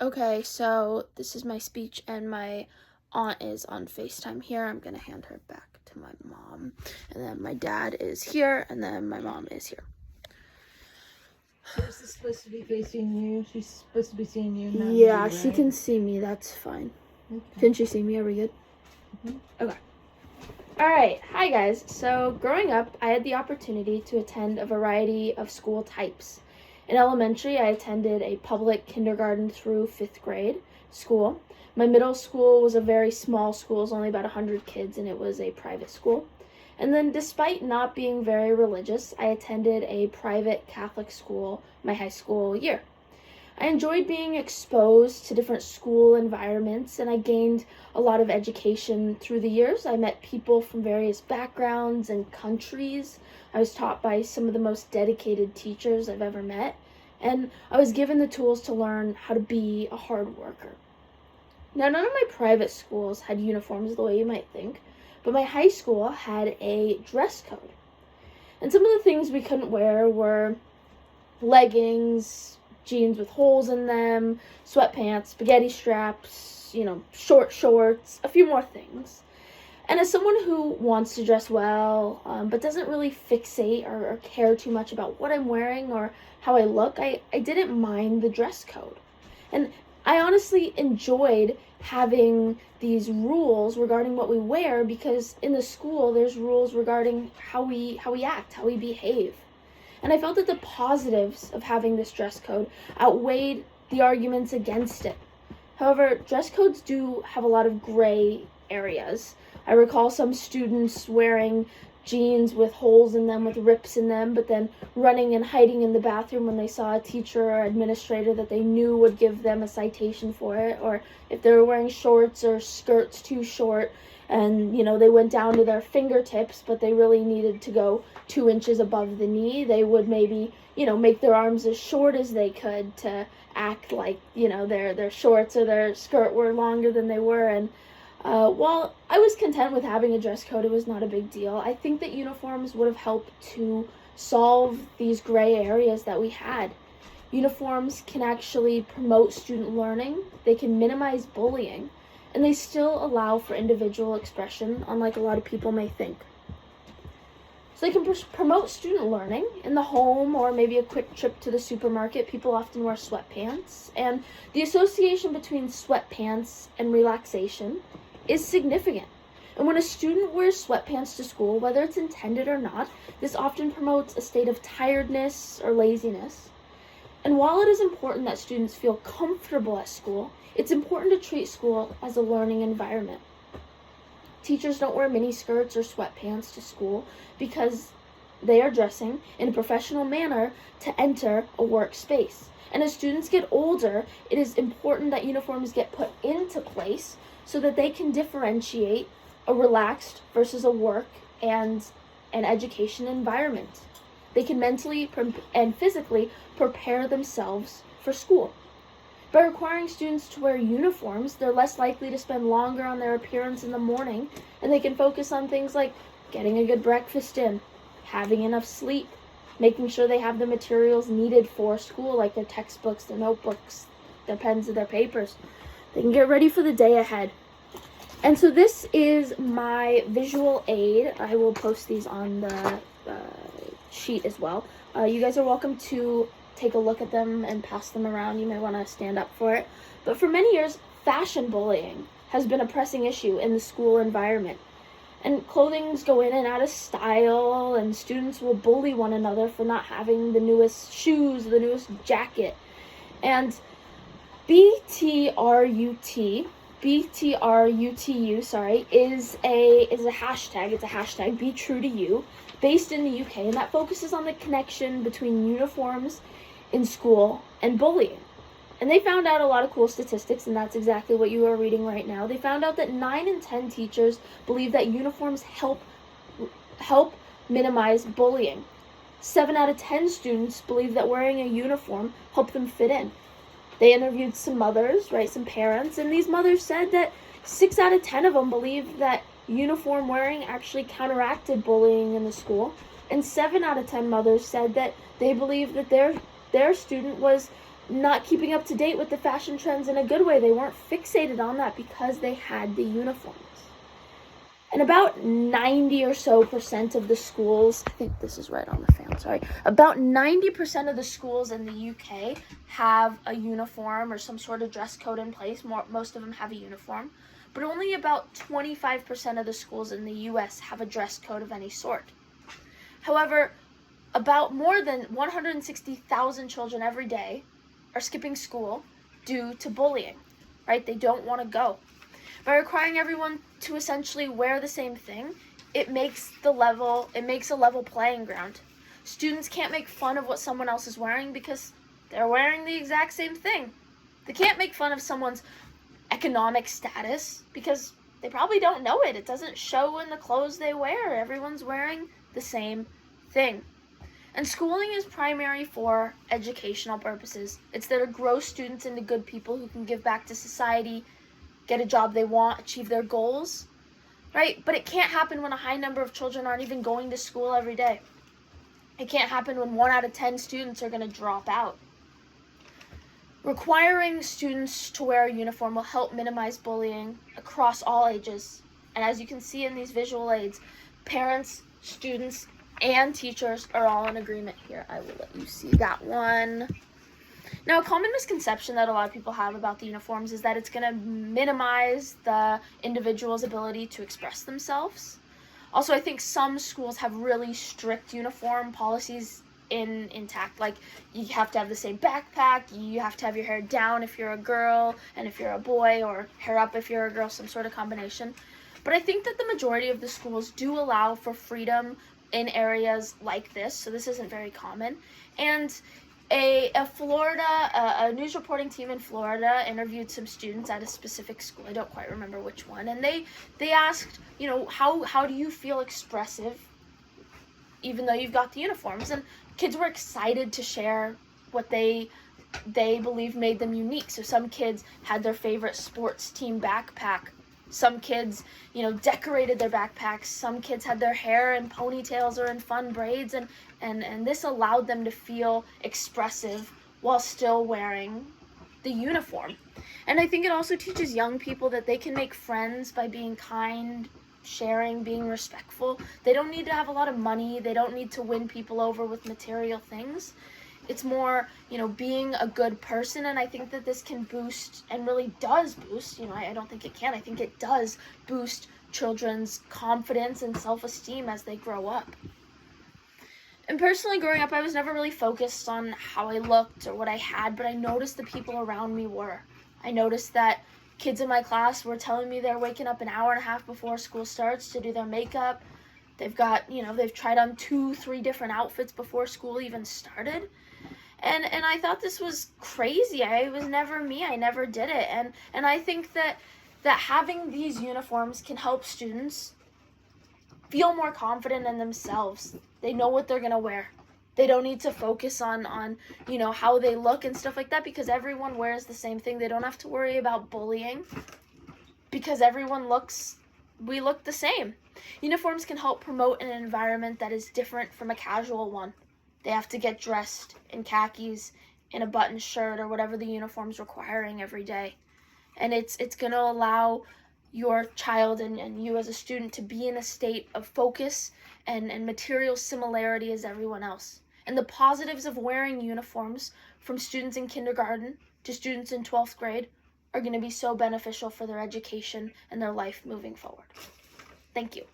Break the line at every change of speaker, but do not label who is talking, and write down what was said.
Okay, so this is my speech, and my aunt is on FaceTime here. I'm gonna hand her back to my mom, and then my dad is here, and then my mom is here.
So this is supposed to be facing you. She's supposed to be seeing you. Not
Yeah,
me,
she
right?
can see me. That's fine.
Okay.
Can she see me? Are we good? Okay. All right. Hi, guys. So growing up, I had the opportunity to attend a variety of school types. In elementary, I attended a public kindergarten through 5th grade school. My middle school was a very small school. It was only about 100 kids, and it was a private school. And then, despite not being very religious, I attended a private Catholic school my high school year. I enjoyed being exposed to different school environments, and I gained a lot of education through the years. I met people from various backgrounds and countries. I was taught by some of the most dedicated teachers I've ever met, and I was given the tools to learn how to be a hard worker. Now, none of my private schools had uniforms the way you might think, but my high school had a dress code. And some of the things we couldn't wear were leggings, jeans with holes in them, sweatpants, spaghetti straps, short shorts, a few more things. And as someone who wants to dress well, but doesn't really fixate or care too much about what I'm wearing or how I look, I didn't mind the dress code. And I honestly enjoyed having these rules regarding what we wear, because in the school there's rules regarding how we act, how we behave. And I felt that the positives of having this dress code outweighed the arguments against it. However, dress codes do have a lot of gray areas. I recall some students wearing jeans with holes in them, with rips in them, but then running and hiding in the bathroom when they saw a teacher or administrator that they knew would give them a citation for it, or if they were wearing shorts or skirts too short and they went down to their fingertips, but they really needed to go 2 inches above the knee, they would maybe make their arms as short as they could to act like their shorts or their skirt were longer than they were. And while I was content with having a dress code, it was not a big deal. I think that uniforms would have helped to solve these gray areas that we had. Uniforms can actually promote student learning, they can minimize bullying, and they still allow for individual expression, unlike a lot of people may think. So they can promote student learning in the home, or maybe a quick trip to the supermarket. People often wear sweatpants, and the association between sweatpants and relaxation is significant. And when a student wears sweatpants to school, whether it's intended or not, this often promotes a state of tiredness or laziness. And while it is important that students feel comfortable at school, it's important to treat school as a learning environment. Teachers don't wear mini skirts or sweatpants to school because they are dressing in a professional manner to enter a workspace. And as students get older, it is important that uniforms get put into place so that they can differentiate a relaxed versus a work and an education environment. They can mentally and physically prepare themselves for school. By requiring students to wear uniforms, they're less likely to spend longer on their appearance in the morning, and they can focus on things like getting a good breakfast in, having enough sleep, making sure they have the materials needed for school, like their textbooks, their notebooks, their pens, and their papers. They can get ready for the day ahead. And so this is my visual aid. I will post these on the sheet as well. You guys are welcome to take a look at them and pass them around. You may want to stand up for it. But for many years, fashion bullying has been a pressing issue in the school environment. And clothings go in and out of style, and students will bully one another for not having the newest shoes, the newest jacket. And BTRUTU, is a hashtag. It's a hashtag, Be True to You, based in the UK, and that focuses on the connection between uniforms in school and bullying. And they found out a lot of cool statistics, and that's exactly what you are reading right now. They found out that 9 in 10 teachers believe that uniforms help minimize bullying. 7 out of 10 students believe that wearing a uniform helped them fit in. They interviewed some mothers, some parents, and these mothers said that 6 out of 10 of them believed that uniform wearing actually counteracted bullying in the school. And 7 out of 10 mothers said that they believed that their student was not keeping up to date with the fashion trends in a good way. They weren't fixated on that because they had the uniforms. And about 90 or so percent of the schools, I think this is right on the fan, sorry. About 90% of the schools in the UK have a uniform or some sort of dress code in place. Most of them have a uniform. But only about 25% of the schools in the US have a dress code of any sort. However, about more than 160,000 children every day are skipping school due to bullying, right? They don't want to go. By requiring everyone to essentially wear the same thing, it makes a level playing ground. Students can't make fun of what someone else is wearing because they're wearing the exact same thing. They can't make fun of someone's economic status because they probably don't know it. It doesn't show in the clothes they wear. Everyone's wearing the same thing. And schooling is primary for educational purposes. It's there to grow students into good people who can give back to society, get a job they want, achieve their goals, right? But it can't happen when a high number of children aren't even going to school every day. It can't happen when 1 out of 10 students are going to drop out. Requiring students to wear a uniform will help minimize bullying across all ages. And as you can see in these visual aids, parents, students, and teachers are all in agreement here. I will let you see that one. Now, a common misconception that a lot of people have about the uniforms is that it's going to minimize the individual's ability to express themselves. Also, I think some schools have really strict uniform policies intact. Like, you have to have the same backpack, you have to have your hair down if you're a girl, and if you're a boy, or hair up if you're a girl, some sort of combination. But I think that the majority of the schools do allow for freedom in areas like this, so this isn't very common. And a news reporting team in Florida interviewed some students at a specific school. I don't quite remember which one. And they asked, how do you feel expressive even though you've got the uniforms? And kids were excited to share what they believe made them unique. So some kids had their favorite sports team backpack. Some kids, decorated their backpacks. Some kids had their hair in ponytails or in fun braids, and this allowed them to feel expressive while still wearing the uniform. And I think it also teaches young people that they can make friends by being kind, sharing, being respectful. They don't need to have a lot of money. They don't need to win people over with material things. It's more, being a good person, and I think that this can boost, and really does boost, I don't think it can, I think it does boost children's confidence and self-esteem as they grow up. And personally, growing up, I was never really focused on how I looked or what I had, but I noticed the people around me were. I noticed that kids in my class were telling me they're waking up an hour and a half before school starts to do their makeup. They've got, they've tried on 2-3 different outfits before school even started. And I thought this was crazy. It was never me. I never did it. And I think that having these uniforms can help students feel more confident in themselves. They know what they're going to wear. They don't need to focus on how they look and stuff like that, because everyone wears the same thing. They don't have to worry about bullying because we look the same. Uniforms can help promote an environment that is different from a casual one. They have to get dressed in khakis, in a button shirt, or whatever the uniform's requiring every day. And it's going to allow your child and you as a student to be in a state of focus and material similarity as everyone else. And the positives of wearing uniforms, from students in kindergarten to students in 12th grade, are going to be so beneficial for their education and their life moving forward. Thank you.